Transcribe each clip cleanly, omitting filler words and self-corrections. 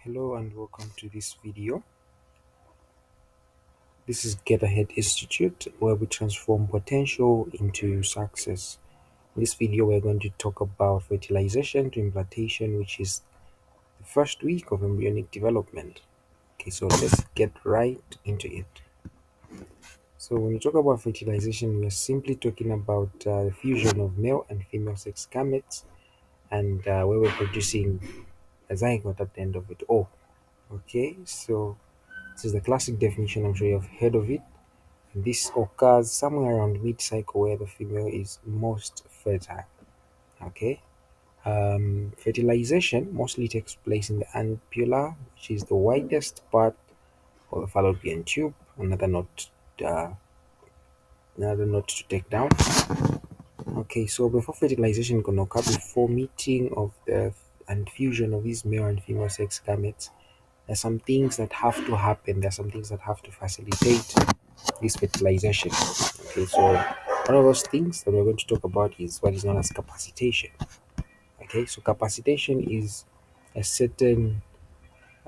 Hello and welcome to this video. This is Get Ahead Institute, where we transform potential into success. In this video, we're going to talk about fertilization to implantation, which is the first week of embryonic development. Okay, so let's get right into it. So when we talk about fertilization, we're simply talking about the fusion of male and female sex gametes, and where we're producing a zygote at the end of it all. Okay, so this is the classic definition. I'm sure you've heard of it. This occurs somewhere around mid-cycle where the female is most fertile. Okay. Fertilization mostly takes place in the ampulla, which is the widest part of the fallopian tube. Uh, another note to take down. Okay, so before fertilization can occur, before meeting of the and fusion of these male and female sex gametes, there's some things that have to happen. There's some things that have to facilitate this fertilization. Okay, so one of those things that we're going to talk about is what is known as capacitation. Okay, so capacitation is a certain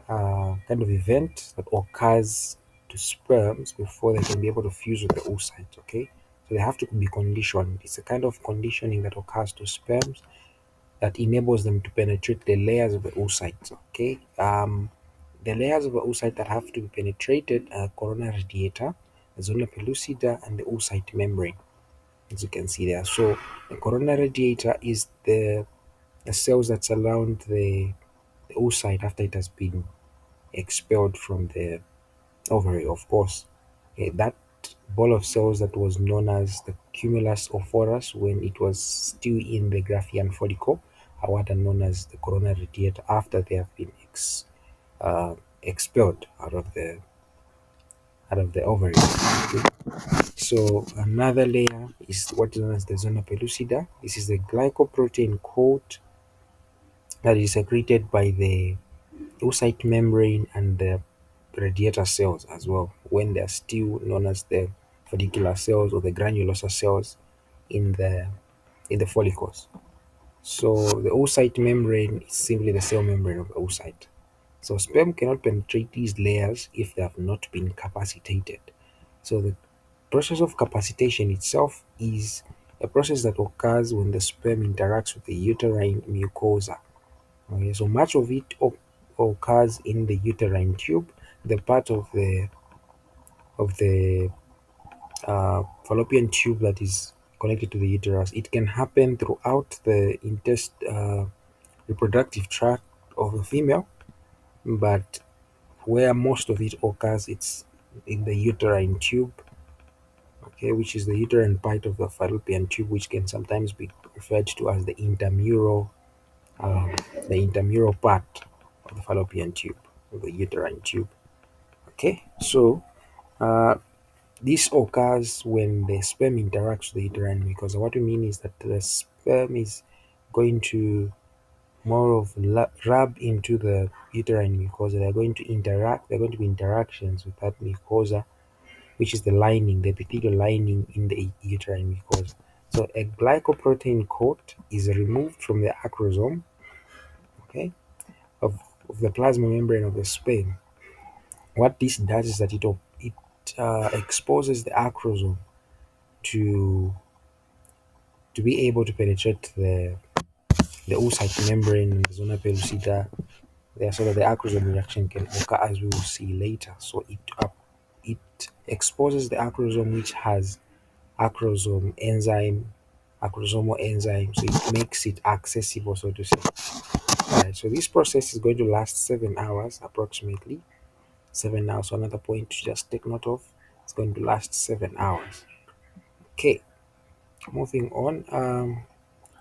kind of event that occurs to sperms before they can be able to fuse with the oocyte. Okay, so they have to be conditioned. It's a kind of conditioning that occurs to sperms that enables them to penetrate the layers of the oocyte. Okay, the layers of the oocyte that have to be penetrated are corona radiata, the zona pellucida, and the oocyte membrane, as you can see there. So the corona radiata is the cells that surround the oocyte after it has been expelled from the ovary, of course. Okay, that ball of cells that was known as the cumulus ophorus when it was still in the Graafian follicle are what are known as the corona radiata after they have been expelled out of the ovary. Okay. So another layer is what is known as the zona pellucida. This is the glycoprotein coat that is secreted by the oocyte membrane and the radiator cells as well, when they are still known as the follicular cells or the granulosa cells in the follicles. So the oocyte membrane is simply the cell membrane of the oocyte. So sperm cannot penetrate these layers if they have not been capacitated. So the process of capacitation itself is a process that occurs when the sperm interacts with the uterine mucosa. Okay, so much of it occurs in the uterine tube, the part of the fallopian tube that is connected to the uterus. It can happen throughout the reproductive tract of the female, but where most of it occurs, it's in the uterine tube, okay, which is the uterine part of the fallopian tube, which can sometimes be referred to as um, the intramural part of the fallopian tube, of the uterine tube. Okay, so uh, this occurs when the sperm interacts with the uterine mucosa. What we mean is that the sperm is going to more of rub into the uterine mucosa. They're going to interact. They're going to be interactions with that mucosa, which is the lining, the epithelial lining in the uterine mucosa. So a glycoprotein coat is removed from the acrosome, okay, of the plasma membrane of the sperm. What this does is that it exposes the acrosome to be able to penetrate the oocyte membrane and the zona pellucida there, so that the acrosome reaction can occur, as we will see later. So it exposes the acrosome, which has acrosome enzyme, acrosomal enzyme, so it makes it accessible, so to say. Alright, so this process is going to last 7 hours approximately. 7 hours. So another point to just take note of. It's going to last 7 hours. Okay, moving on.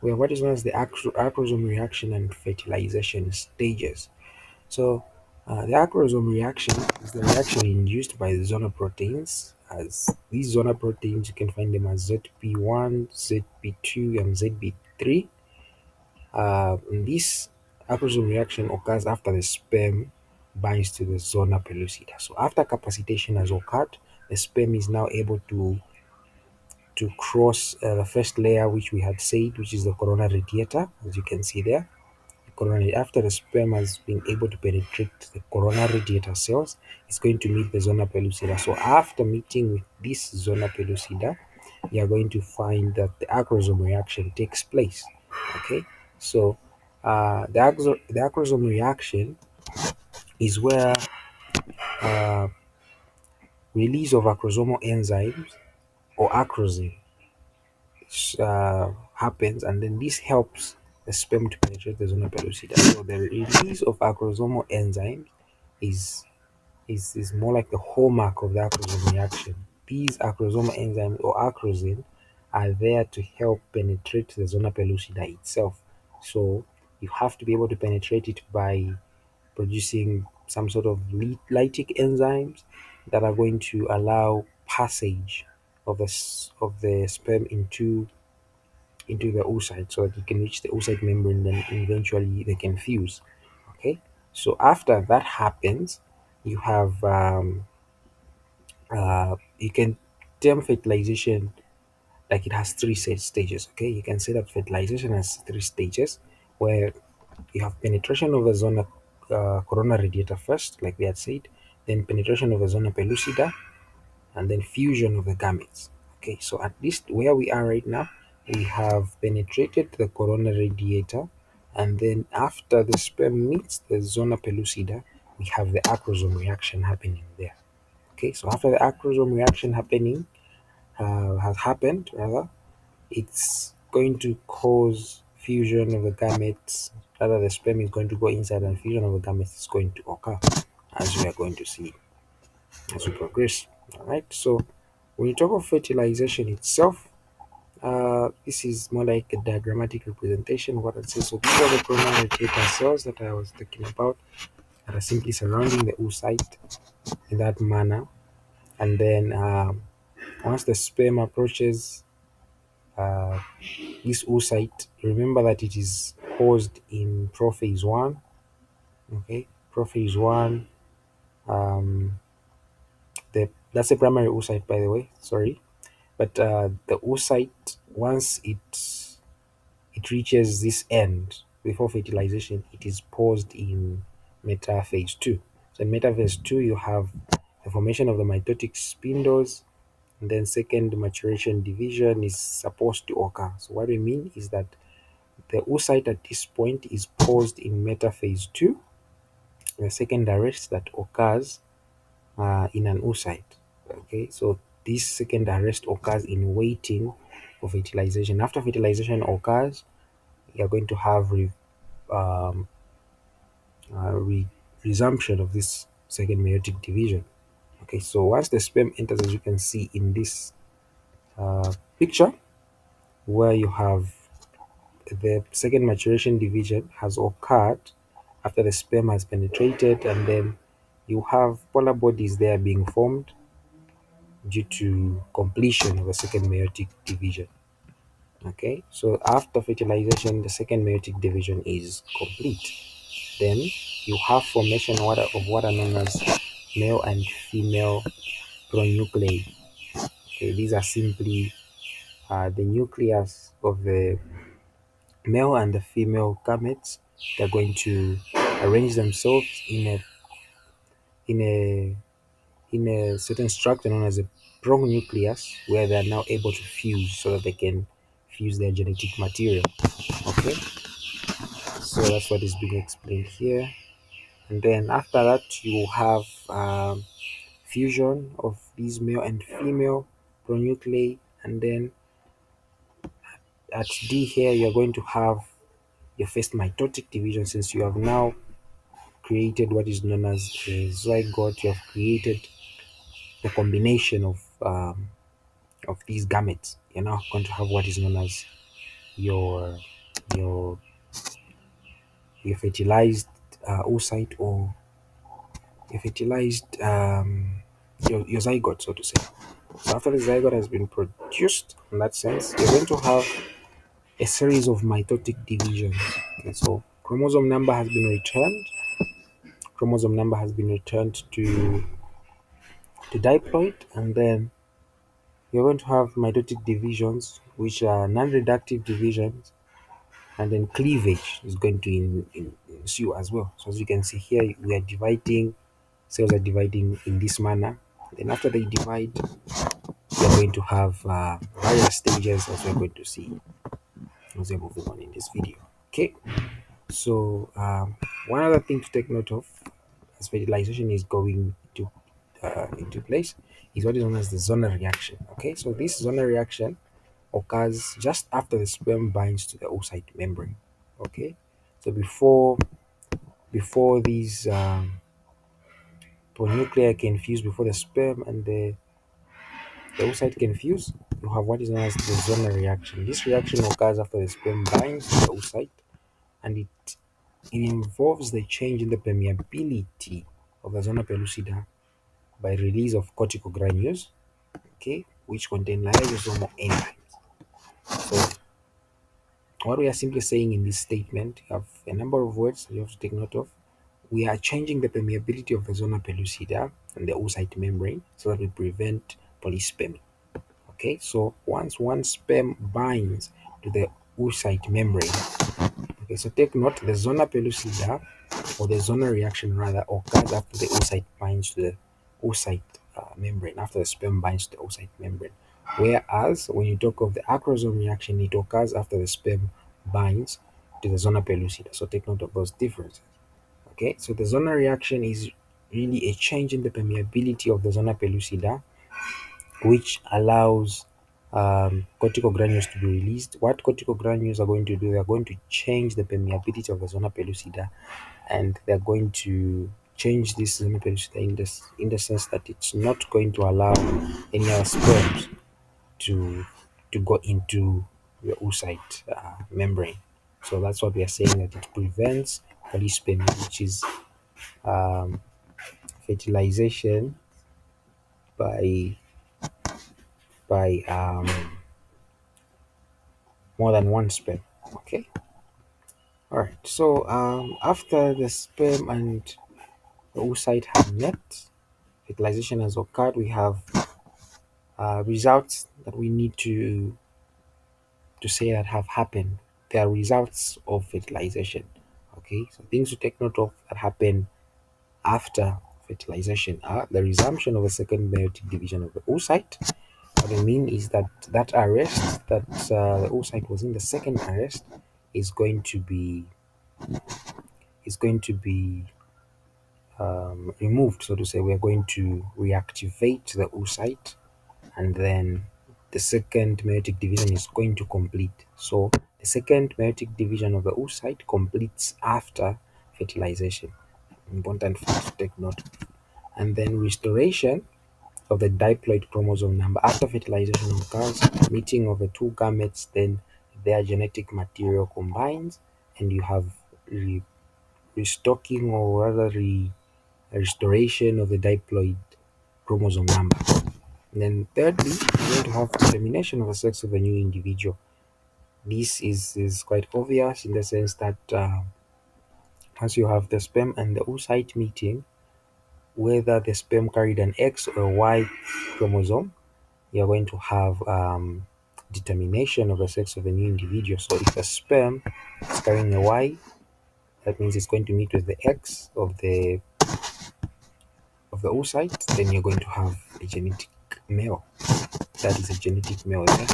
We have what is known as the acrosome reaction and fertilization stages. So the acrosome reaction is the reaction induced by the zona proteins. As these zona proteins, you can find them as ZP1, ZP2, and ZP3. This acrosome reaction occurs after the sperm binds to the zona pellucida. So after capacitation has occurred, the sperm is now able to cross the first layer, which we had said, which is the corona radiata, as you can see there. coronary. After the sperm has been able to penetrate the coronary radiator cells, it's going to meet the zona pellucida. So after meeting with this zona pellucida, you are going to find that the acrosome reaction takes place. Okay, so the acrosome reaction is where uh, release of acrosomal enzymes or acrosin happens, and then this helps the sperm to penetrate the zona pellucida. So the release of acrosomal enzymes is is more like the hallmark of the acrosome reaction. These acrosomal enzymes or acrosin are there to help penetrate the zona pellucida itself. So you have to be able to penetrate it by producing some sort of lytic enzymes that are going to allow passage of of the sperm into the oocyte so that it can reach the oocyte membrane, then eventually they can fuse. Okay, so after that happens, you have you can term fertilization like it has three set stages. Okay, you can say that fertilization has three stages where you have penetration of the zona corona radiator first, like we had said, then penetration of the zona pellucida, and then fusion of the gametes. Okay, so at least where we are right now, we have penetrated the corona radiator, and then after the sperm meets the zona pellucida, we have the acrosome reaction happening there. Okay, so after the acrosome reaction has happened, rather, it's going to cause fusion of the gametes. Rather, the sperm is going to go inside, and fusion of the gametes is going to occur, as we are going to see as we progress. All right, so when you talk of fertilization itself, this is more like a diagrammatic representation of what it says. So these are the coronary radiator cells that I was talking about that are simply surrounding the oocyte in that manner. And then once the sperm approaches uh, this oocyte, remember that it is paused in prophase 1. Okay, prophase 1, um, that's the primary oocyte, by the way, sorry. But the oocyte, once it reaches this end before fertilization, it is paused in metaphase 2. So in metaphase 2, you have the formation of the mitotic spindles, and then second maturation division is supposed to occur. So what we mean is that the oocyte at this point is paused in metaphase 2, the second arrest that occurs in an oocyte. Okay, so this second arrest occurs in waiting for fertilization. After fertilization occurs, you're going to have um, resumption of this second meiotic division. Okay, so once the sperm enters, as you can see in this picture, where you have the second maturation division has occurred after the sperm has penetrated, and then you have polar bodies there being formed due to completion of the second meiotic division. Okay, so after fertilization, the second meiotic division is complete. Then you have formation of what are known as male and female pronuclei. Okay, these are simply the nucleus of the male and the female gametes. They're going to arrange themselves in a in a certain structure known as a pronucleus, where they are now able to fuse so that they can fuse their genetic material. Okay, so that's what is being explained here. And then after that, you have fusion of these male and female pronuclei, and then at D here, you're going to have your first mitotic division, since you have now created what is known as a zygote. You have created the combination of these gametes. You're now going to have what is known as your your your fertilized oocyte, or your fertilized your zygote, so to say. So after the zygote has been produced, in that sense, you're going to have a series of mitotic divisions. Okay, so chromosome number has been returned. Chromosome number has been returned to diploid, and then you're going to have mitotic divisions, which are non-reductive divisions, and then cleavage is going to ensue as well. So as you can see here, we are dividing, cells are dividing in this manner. Then after they divide, we are going to have various stages, as we're going to see as we're moving on in this video. Okay, so one other thing to take note of as fertilization is going to into place is what is known as the zona reaction. Okay, so this zona reaction occurs just after the sperm binds to the oocyte membrane. Okay, so before these nuclei can fuse, before the sperm and the oocyte can fuse, you have what is known as the zona reaction. This reaction occurs after the sperm binds to the oocyte, and it involves the change in the permeability of the zona pellucida by release of cortical granules, okay, which contain lysosomal enzymes. So what we are simply saying in this statement, you have a number of words you have to take note of. We are changing the permeability of the zona pellucida and the oocyte membrane so that we prevent polyspermy. Okay, so once one sperm binds to the oocyte membrane, okay, so take note, the zona pellucida, or the zona reaction rather, occurs after the oocyte binds to the oocyte membrane, after the sperm binds to the oocyte membrane. Whereas when you talk of the acrosome reaction, it occurs after the sperm binds to the zona pellucida. So take note of those differences. Okay, so the zona reaction is really a change in the permeability of the zona pellucida, which allows cortical granules to be released. What cortical granules are going to do, they are going to change the permeability of the zona pellucida, and they're going to change this zona pellucida in the sense that it's not going to allow any other sperms to go into the oocyte membrane. So that's what we are saying, that it prevents polyspermy, which is um, fertilization by by um, more than one sperm. Okay. All right. So after the sperm and the oocyte have met, fertilization has occurred. We have results that we need to say that have happened. They are results of fertilization. Okay. So things to take note of that happen after fertilization are the resumption of a second meiotic division of the oocyte. What I mean is that that arrest that the oocyte was in, the second arrest is going to be removed, so to say. We're going to reactivate the oocyte, and then the second meiotic division is going to complete. So the second meiotic division of the oocyte completes after fertilization. Important fact to take note of. And then restoration of the diploid chromosome number after fertilization occurs, meeting of the two gametes, then their genetic material combines, and you have restocking, or rather restoration of the diploid chromosome number. And then thirdly, you're going to have determination of the sex of a new individual. This is quite obvious in the sense that as you have the sperm and the oocyte meeting, whether the sperm carried an X or a Y chromosome, you're going to have determination of the sex of a new individual. So if the sperm is carrying a Y, that means it's going to meet with the X of the oocyte, then you're going to have a genetic male. That is a genetic male there.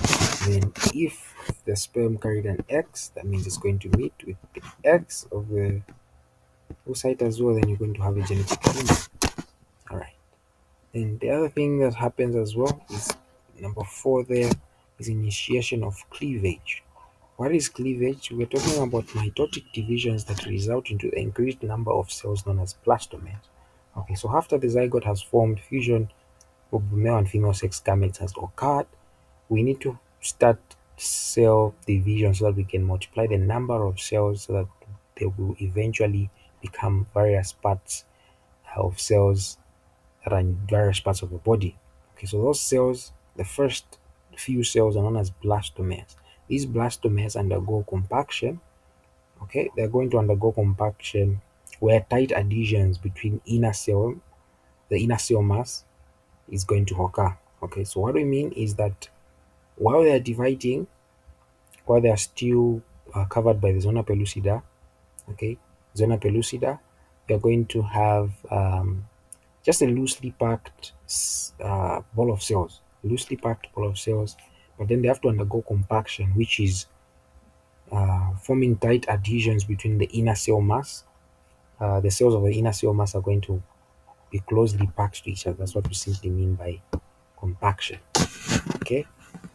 Then if the sperm carried an X, that means it's going to meet with the X of the oocyte as well, then you're going to have a genetic female. All right. And the other thing that happens as well is number 4 there is initiation of cleavage. What is cleavage? We're talking about mitotic divisions that result into the increased number of cells known as blastomeres. Okay, so after the zygote has formed, fusion of male and female sex gametes has occurred, we need to start cell division so that we can multiply the number of cells so that they will eventually become various parts of cells that are in various parts of the body. Okay, so those cells, the first few cells are known as blastomeres. These blastomeres undergo compaction. Okay, they're going to undergo compaction where tight adhesions between the inner cell mass is going to occur. Okay, so what we mean is that while they are dividing, while they are still covered by the zona pellucida. Okay, zona pellucida, you're going to have just a loosely packed ball of cells, but then they have to undergo compaction, which is forming tight adhesions between the inner cell mass. The cells of the inner cell mass are going to be closely packed to each other. That's what we simply mean by compaction. Okay,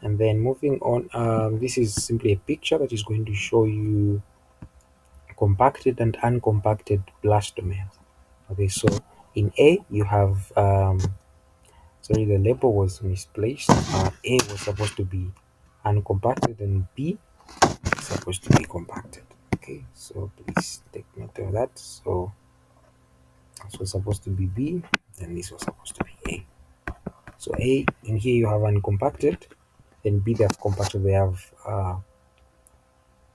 and then moving on, this is simply a picture that is going to show you compacted and uncompacted blastomeres. Okay, so in A you have sorry, the label was misplaced. A was supposed to be uncompacted and B is supposed to be compacted. Okay, so please take note of that. So this was supposed to be B, and this was supposed to be A. So A, in here you have uncompacted, then B they have compacted. They have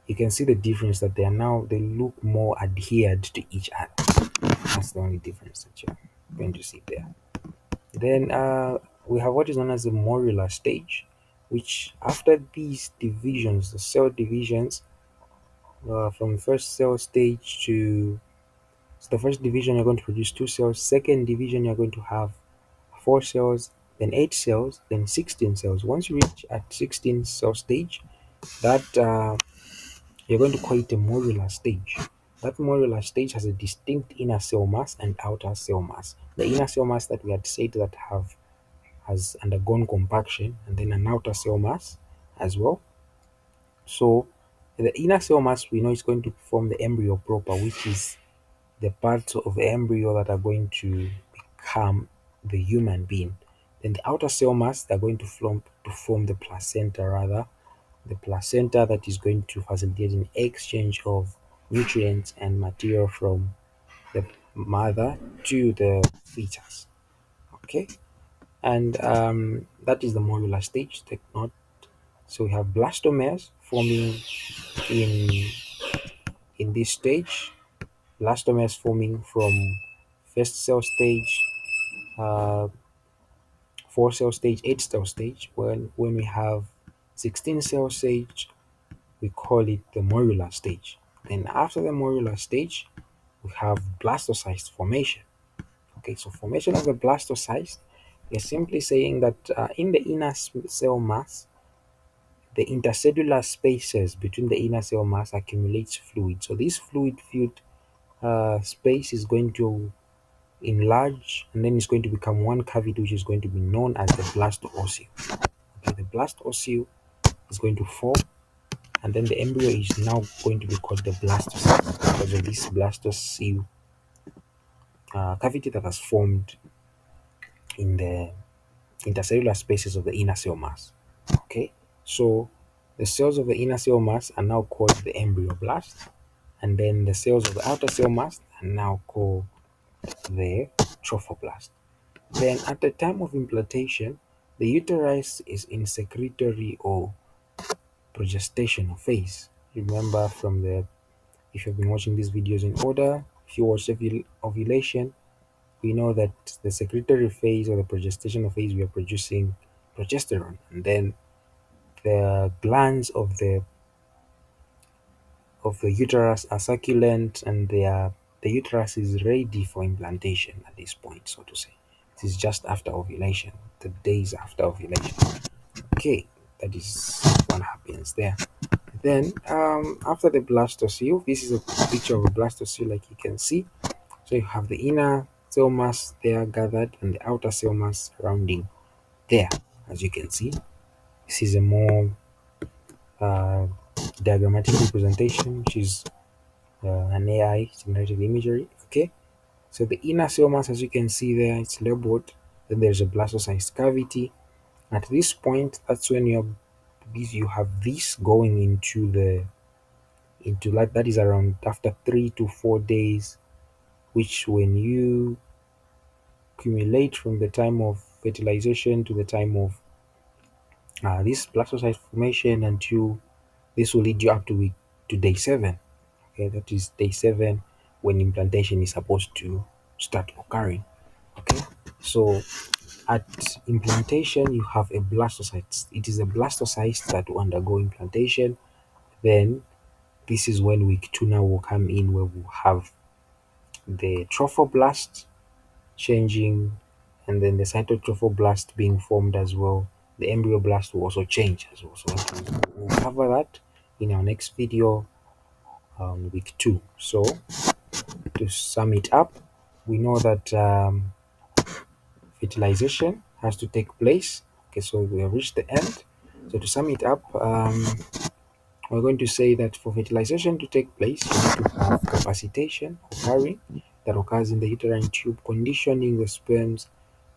you can see the difference that they are now, they look more adhered to each other. That's the only difference that you're going to see there. Then we have what is known as the Morula stage, which after these divisions, the cell divisions, from first cell stage to, so the first division you're going to produce 2 cells, second division you're going to have 4 cells, then 8 cells, then 16 cells. Once you reach at 16 cell stage, that you're going to call it a modular stage. That modular stage has a distinct inner cell mass and outer cell mass. The inner cell mass that we had said that has undergone compaction, and then an outer cell mass as well. So the inner cell mass, we know, is going to form the embryo proper, which is the parts of the embryo that are going to become the human being. Then the outer cell mass, they're going to form the placenta, rather the placenta that is going to facilitate an exchange of nutrients and material from the mother to the fetus. Okay, and that is the modular stage. Take note. So we have blastomeres forming in this stage. Blastomeres forming from first cell stage, uh, 4 cell stage, 8 cell stage. When we have 16 cell stage, we call it the Morula stage. Then after the Morula stage, we have blastocyst formation. Okay, so formation of the blastocyst is simply saying that in the inner cell mass, the intercellular spaces between the inner cell mass accumulates fluid. So this fluid filled space is going to enlarge, and then it's going to become one cavity, which is going to be known as the blast ocule. Okay, the blast ocule is going to form, and then the embryo is now going to be called the blastocyst because of this blastocele cavity that has formed in the intercellular spaces of the inner cell mass. Okay, so the cells of the inner cell mass are now called the embryoblast, and then the cells of the outer cell mass are now called the trophoblast. Then at the time of implantation, the uterus is in secretory or progestational phase. Remember from the, if you've been watching these videos in order, if you watch ovulation, we know that the secretory phase or the progestational phase, we are producing progesterone, and then the glands of the uterus are succulent, and the uterus is ready for implantation at this point, so to say. This is just after ovulation, the days after ovulation. Okay, that is what happens there. Then after the blastocele, this is a picture of a blastocele, like you can see. So you have the inner cell mass there gathered and the outer cell mass surrounding there, as you can see. This is a more uh, diagrammatic representation, which is an AI generated imagery. Okay, so the inner cell mass, as you can see there, it's labeled. Then there's a blastocyst cavity. At this point, that's when you have this going into like, that is around after 3 to 4 days, which when you accumulate from the time of fertilization to the time of this blastocyst formation, until this will lead you up to day 7. Okay, that is day 7 when implantation is supposed to start occurring. Okay, so at implantation you have a blastocyst. It is a blastocyst that will undergo implantation. Then This is when week 2 now will come in, where we'll have the trophoblast changing, and then the cytotrophoblast being formed as well. The embryoblast will also change as well. So we'll cover that in our next video on week 2. So to sum it up, we know that fertilization has to take place. Okay, so we have reached the end. So to sum it up, we're going to say that for fertilization to take place, you need to have capacitation occurring that occurs in the uterine tube, conditioning the sperms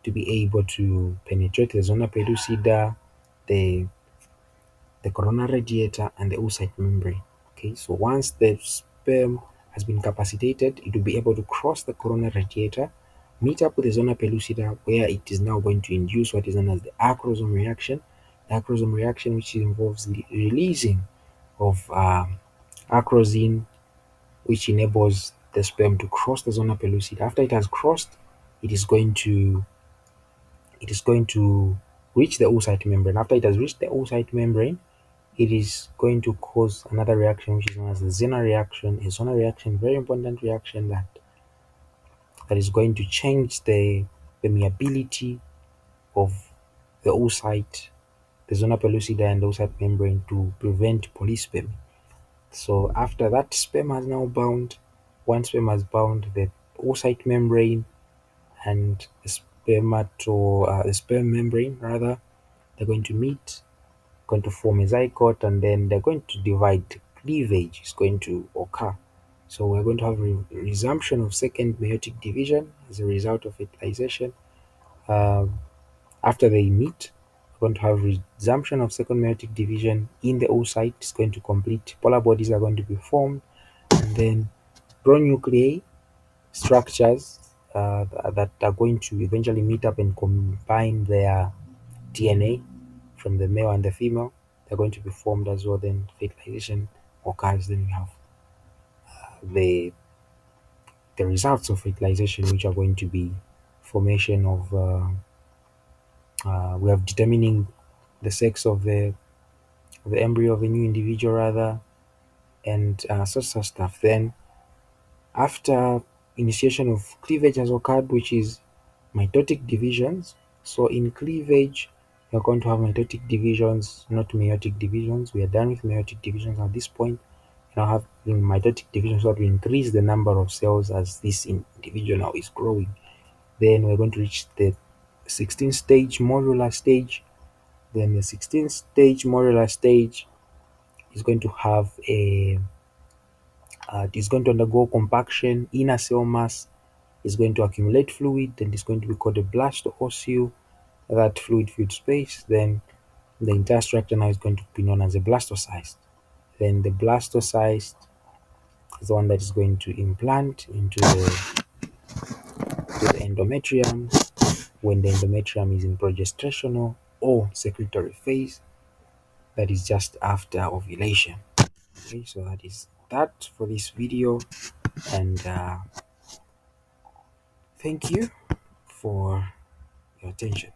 to be able to penetrate the zona pellucida, the corona radiator, and the oocyte membrane. Okay, so once the sperm has been capacitated, it will be able to cross the corona radiator, meet up with the zona pellucida, where it is now going to induce what is known as the acrosome reaction. The acrosome reaction, which involves the releasing of acrosin, which enables the sperm to cross the zona pellucida. After it has crossed, it is going to reach the oocyte membrane. After it has reached the oocyte membrane, it is going to cause another reaction, which is known as the zona reaction. A zona reaction, very important reaction that is going to change the permeability of the oocyte, the zona pellucida, and the oocyte membrane to prevent polyspermy. So after that sperm has now bound, one sperm has bound, the oocyte membrane and the sperm membrane rather, they're going to meet, going to form a zygote, and then they're going to divide. Cleavage is going to occur. So we're going to have resumption of second meiotic division as a result of fertilization. Um, After they meet, we're going to have resumption of second meiotic division in the oocyte. It's going to complete. Polar bodies are going to be formed, and then pronuclei structures that are going to eventually meet up and combine their DNA from the male and the female. They're going to be formed as well. Then fertilization occurs. Then we have the results of fertilization, which are going to be formation of we have determining the sex of the embryo of a new individual rather, and such stuff. Then after initiation of cleavage has occurred, which is mitotic divisions. So in cleavage, you're going to have mitotic divisions, not meiotic divisions. We are done with meiotic divisions at this point. Now having mitotic divisions, so that we increase the number of cells as this individual now is growing. Then we're going to reach the 16th stage Morula stage. Then the 16th stage Morula stage is going to have a it is going to undergo compaction. Inner cell mass is going to accumulate fluid, and it's going to be called a blastocist. That fluid filled space, then the entire structure now is going to be known as a blastocyst. Then the blastocyst is the one that is going to implant into the endometrium when the endometrium is in progestational or secretory phase, that is just after ovulation. Okay, so that is that for this video, and thank you for your attention.